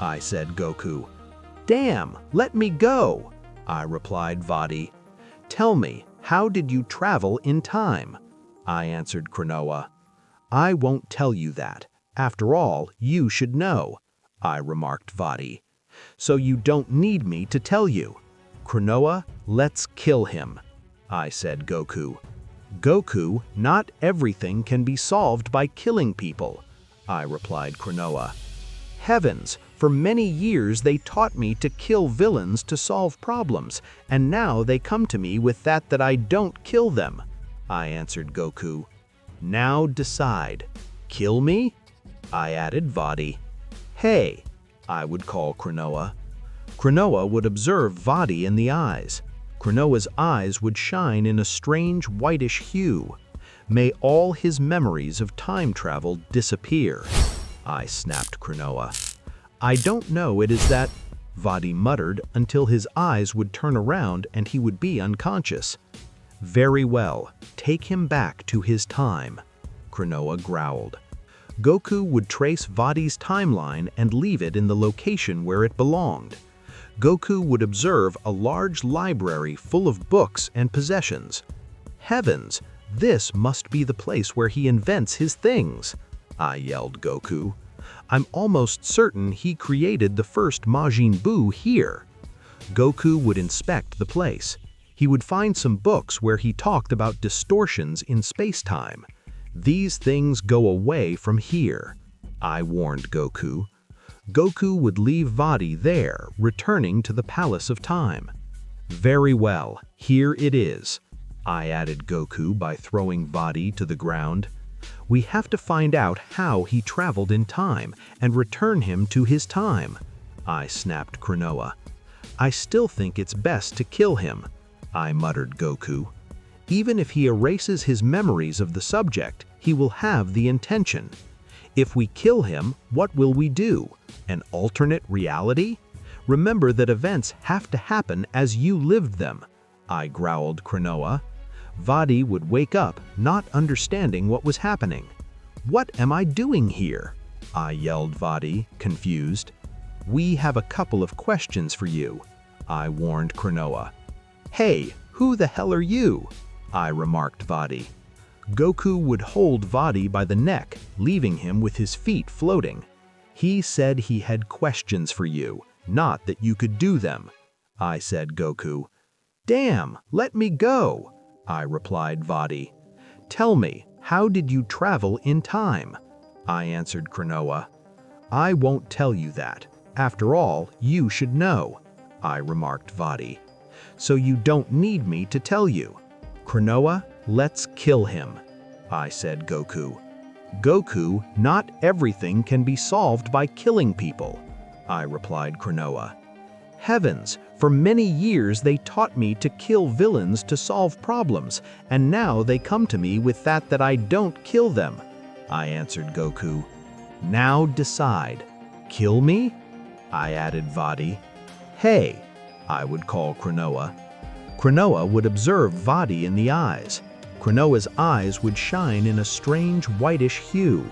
I said Goku. Damn, let me go, I replied Vadi. Tell me, how did you travel in time? I answered Krinoa. I won't tell you that. After all, you should know, I remarked Vadi. So you don't need me to tell you. Krinoa, let's kill him, I said Goku. Goku, not everything can be solved by killing people, I replied Krinoa. Heavens, for many years they taught me to kill villains to solve problems, and now they come to me with that I don't kill them, I answered Goku. Now decide. Kill me? I added Vadi. Hey, I would call Krinoa. Krinoa would observe Vadi in the eyes. Krinoa's eyes would shine in a strange whitish hue. May all his memories of time travel disappear, I snapped Krinoa. I don't know, it is that, Vadi muttered until his eyes would turn around and he would be unconscious. Very well, take him back to his time, Cronoa growled. Goku would trace Vadi's timeline and leave it in the location where it belonged. Goku would observe a large library full of books and possessions. Heavens, this must be the place where he invents his things, I yelled Goku. I'm almost certain he created the first Majin Buu here. Goku would inspect the place. He would find some books where he talked about distortions in space-time. These things go away from here, I warned Goku. Goku would leave Vadi there, returning to the Palace of Time. Very well, here it is, I added Goku by throwing Vadi to the ground. We have to find out how he traveled in time and return him to his time, I snapped Cronoa. I still think it's best to kill him, I muttered Goku. Even if he erases his memories of the subject, he will have the intention. If we kill him, what will we do? An alternate reality? Remember that events have to happen as you lived them, I growled Cronoa. Vadi would wake up, not understanding what was happening. What am I doing here? I yelled Vadi, confused. We have a couple of questions for you, I warned Cronoa. Hey, who the hell are you? I remarked Vadi. Goku would hold Vadi by the neck, leaving him with his feet floating. He said he had questions for you, not that you could do them, I said Goku. Damn, let me go, I replied Vadi. Tell me, how did you travel in time? I answered Cronoa. I won't tell you that. After all, you should know, I remarked Vadi. So you don't need me to tell you. Cronoa, let's kill him, I said Goku. Goku, not everything can be solved by killing people, I replied Cronoa. Heavens, for many years they taught me to kill villains to solve problems, and now they come to me with that I don't kill them, I answered Goku. Now decide. Kill me? I added Vadi. Hey, I would call Cronoa. Cronoa would observe Vadi in the eyes. Cronoa's eyes would shine in a strange whitish hue.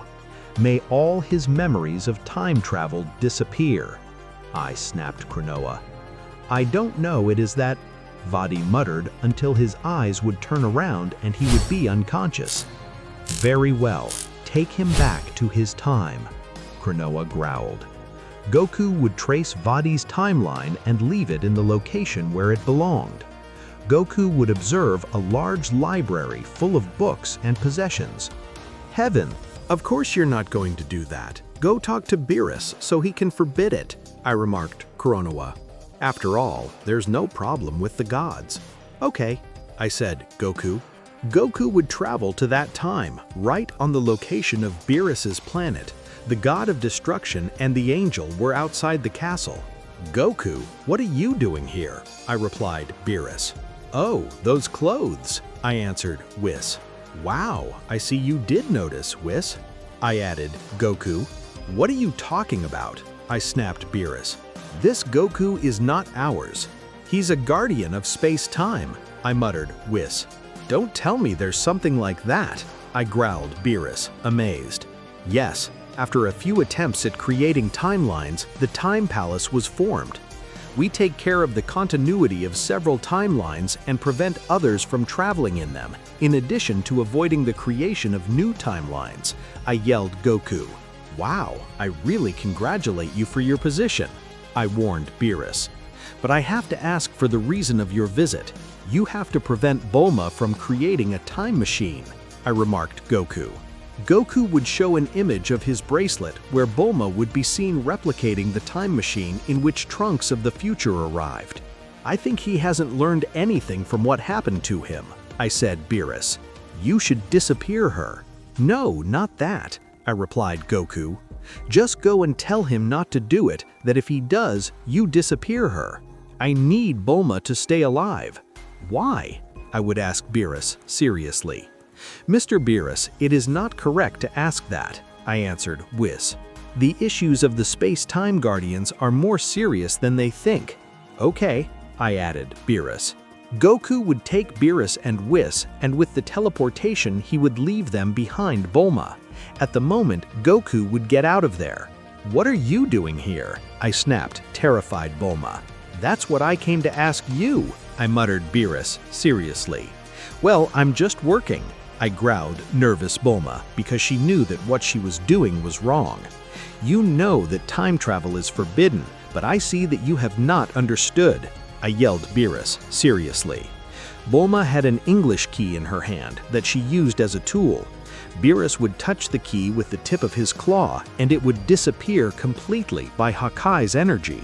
May all his memories of time travel disappear, I snapped Cronoa. I don't know, it is that, Vadi muttered until his eyes would turn around and he would be unconscious. Very well, take him back to his time, Cronoa growled. Goku would trace Vadi's timeline and leave it in the location where it belonged. Goku would observe a large library full of books and possessions. Heaven, of course you're not going to do that. Go talk to Beerus so he can forbid it, I remarked Cronoa. After all, there's no problem with the gods. Okay, I said Goku. Goku would travel to that time, right on the location of Beerus's planet. The god of destruction and the angel were outside the castle. Goku, what are you doing here? I replied Beerus. Oh, those clothes, I answered Whis. Wow, I see you did notice, Whis. I added Goku. What are you talking about? I snapped Beerus. This Goku is not ours. He's a guardian of space-time, I muttered Whis. Don't tell me there's something like that, I growled Beerus, amazed. Yes, after a few attempts at creating timelines, the Time Palace was formed. We take care of the continuity of several timelines and prevent others from traveling in them, in addition to avoiding the creation of new timelines, I yelled Goku. Wow, I really congratulate you for your position, I warned Beerus. But I have to ask for the reason of your visit. You have to prevent Bulma from creating a time machine, I remarked Goku. Goku would show an image of his bracelet where Bulma would be seen replicating the time machine in which Trunks of the future arrived. I think he hasn't learned anything from what happened to him, I said Beerus. You should disappear her. No, not that, I replied Goku. Just go and tell him not to do it, that if he does, you disappear her. I need Bulma to stay alive. Why? I would ask Beerus seriously. Mr. Beerus, it is not correct to ask that, I answered Whis. The issues of the Space-Time Guardians are more serious than they think. Okay, I added, Beerus. Goku would take Beerus and Whis, and with the teleportation he would leave them behind Bulma. At the moment, Goku would get out of there. What are you doing here? I snapped, terrified Bulma. That's what I came to ask you, I muttered Beerus, seriously. Well, I'm just working, I growled, nervous Bulma, because she knew that what she was doing was wrong. You know that time travel is forbidden, but I see that you have not understood, I yelled Beerus, seriously. Bulma had an English key in her hand that she used as a tool. Beerus would touch the key with the tip of his claw, and it would disappear completely by Hakkai's energy.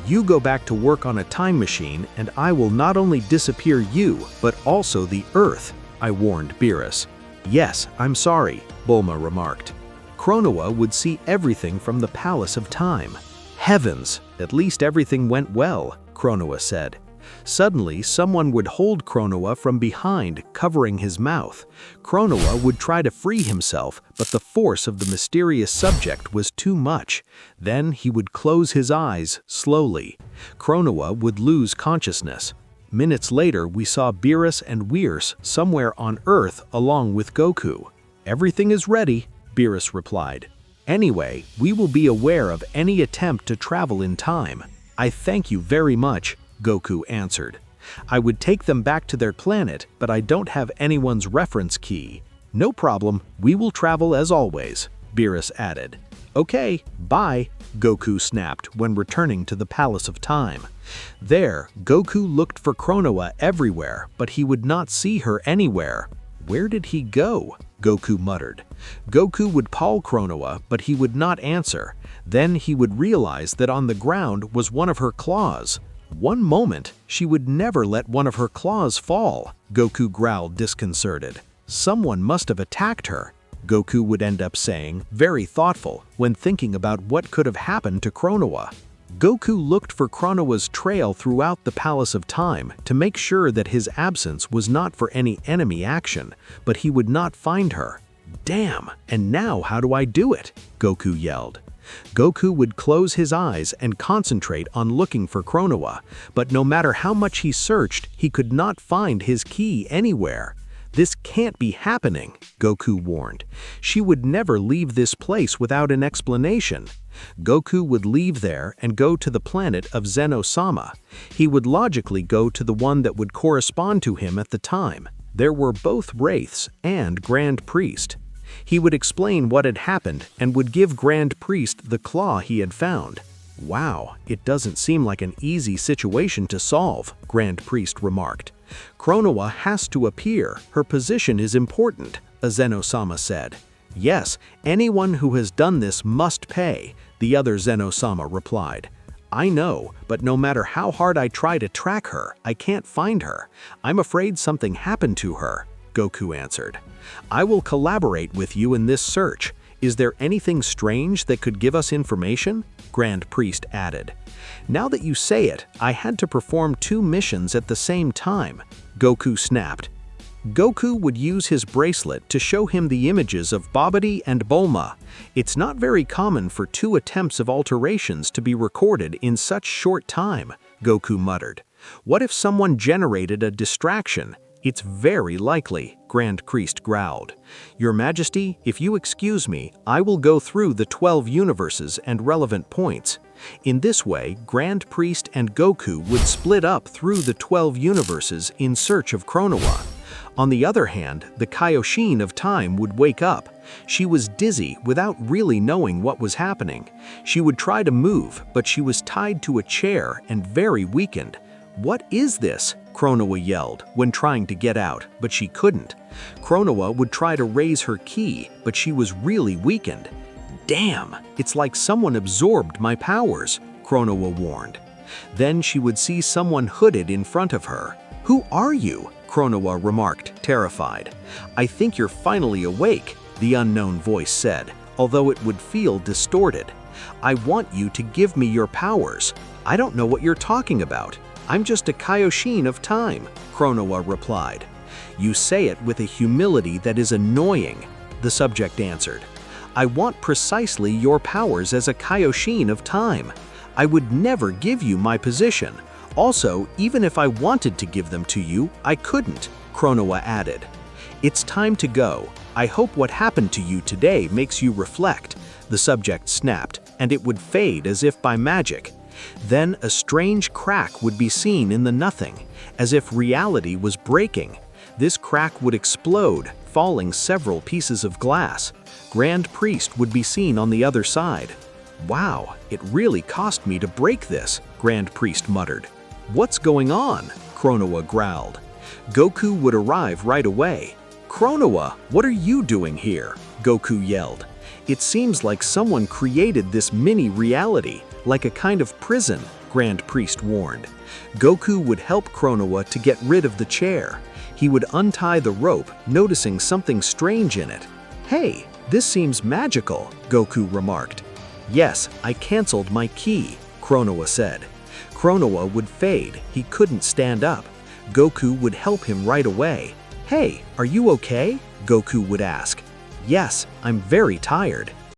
You go back to work on a time machine, and I will not only disappear you, but also the Earth, I warned Beerus. Yes, I'm sorry, Bulma remarked. Kronoa would see everything from the Palace of Time. Heavens, at least everything went well, Kronoa said. Suddenly, someone would hold Kronoa from behind, covering his mouth. Kronoa would try to free himself, but the force of the mysterious subject was too much. Then he would close his eyes, slowly. Kronoa would lose consciousness. Minutes later, we saw Beerus and Whis somewhere on Earth along with Goku. Everything is ready, Beerus replied. Anyway, we will be aware of any attempt to travel in time. I thank you very much, Goku answered. I would take them back to their planet, but I don't have anyone's reference key. No problem, we will travel as always, Beerus added. Okay, bye, Goku snapped when returning to the Palace of Time. There, Goku looked for Kronoa everywhere, but he would not see her anywhere. Where did he go? Goku muttered. Goku would call Kronoa, but he would not answer. Then he would realize that on the ground was one of her claws. One moment, she would never let one of her claws fall, Goku growled disconcerted. Someone must have attacked her, Goku would end up saying, very thoughtful, when thinking about what could have happened to Kronoa. Goku looked for Kronoa's trail throughout the Palace of Time to make sure that his absence was not for any enemy action, but he would not find her. Damn, and now how do I do it? Goku yelled. Goku would close his eyes and concentrate on looking for Kronoa, but no matter how much he searched, he could not find his key anywhere. This can't be happening, Goku warned. She would never leave this place without an explanation. Goku would leave there and go to the planet of Zeno-sama. He would logically go to the one that would correspond to him at the time. There were both Wraiths and Grand Priest. He would explain what had happened and would give Grand Priest the claw he had found. Wow, it doesn't seem like an easy situation to solve, Grand Priest remarked. Kronoa has to appear. Her position is important, Zeno-sama said. Yes, anyone who has done this must pay, the other Zeno-sama replied. I know, but no matter how hard I try to track her, I can't find her. I'm afraid something happened to her, Goku answered. I will collaborate with you in this search. Is there anything strange that could give us information? Grand Priest added. Now that you say it, I had to perform 2 missions at the same time, Goku snapped. Goku would use his bracelet to show him the images of Babidi and Bulma. It's not very common for 2 attempts of alterations to be recorded in such short time, Goku muttered. What if someone generated a distraction? It's very likely, Grand Priest growled. Your Majesty, if you excuse me, I will go through the 12 universes and relevant points. In this way, Grand Priest and Goku would split up through the 12 universes in search of Kronoa. On the other hand, the Kaioshin of time would wake up. She was dizzy without really knowing what was happening. She would try to move, but she was tied to a chair and very weakened. What is this? Kronoa yelled when trying to get out, but she couldn't. Kronoa would try to raise her ki, but she was really weakened. Damn, it's like someone absorbed my powers, Kronoa warned. Then she would see someone hooded in front of her. Who are you? Kronoa remarked, terrified. I think you're finally awake, the unknown voice said, although it would feel distorted. I want you to give me your powers. I don't know what you're talking about. I'm just a Kaioshin of time, Kronoa replied. You say it with a humility that is annoying, the subject answered. I want precisely your powers as a Kaioshin of time. I would never give you my position. Also, even if I wanted to give them to you, I couldn't, Chronoa added. It's time to go. I hope what happened to you today makes you reflect. The subject snapped, and it would fade as if by magic. Then a strange crack would be seen in the nothing, as if reality was breaking. This crack would explode, falling several pieces of glass. Grand Priest would be seen on the other side. Wow, it really cost me to break this, Grand Priest muttered. What's going on? Chronoa growled. Goku would arrive right away. Chronoa, what are you doing here? Goku yelled. It seems like someone created this mini-reality, like a kind of prison, Grand Priest warned. Goku would help Chronoa to get rid of the chair. He would untie the rope, noticing something strange in it. Hey, this seems magical, Goku remarked. Yes, I canceled my ki, Chronoa said. Chronoa would fade, he couldn't stand up. Goku would help him right away. Hey, are you okay? Goku would ask. Yes, I'm very tired.